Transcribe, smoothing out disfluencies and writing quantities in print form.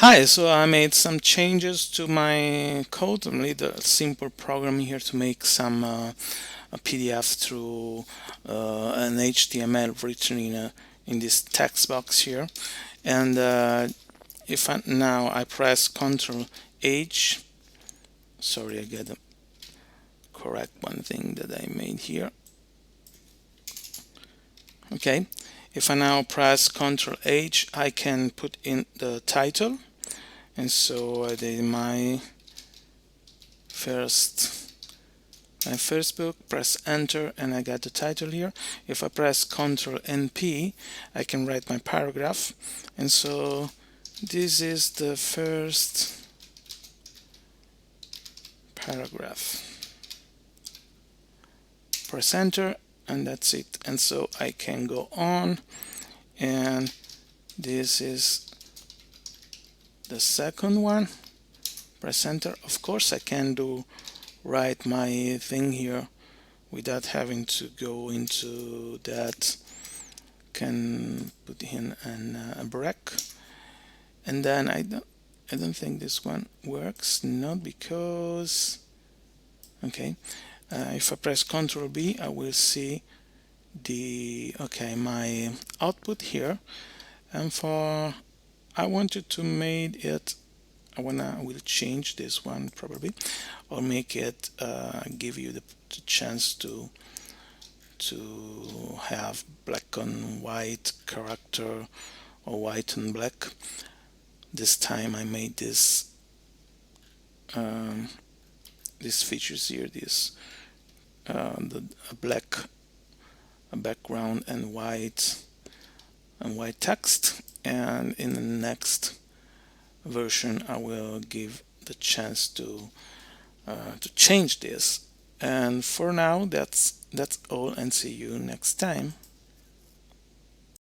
Hi, so I made some changes to my code, a little simple program here to make some a PDF through an HTML written in this text box here. And if I, now I press Ctrl H, sorry, I gotta correct one thing that I made here. Okay, if I now press Ctrl H, I can put in the title, and so I did first my first book, press enter, and I got the title here. If I press Ctrl and P, I can write my paragraph. And so this is the first paragraph. Press enter, and that's it. And so I can go on, and this is the second one. Press enter. Of course, I can write my thing here without having to go into that. Can put in a break, and then I don't think this one works, not because okay, if I press Ctrl B, I will see my output here, and for I wanted to make it, I will change this one probably, or make it give you the chance to have black and white character or white and black. This time I made um, these features here, this a black a background and white text, and in the next version I will give the chance to change this. And for now, that's all, and see you next time.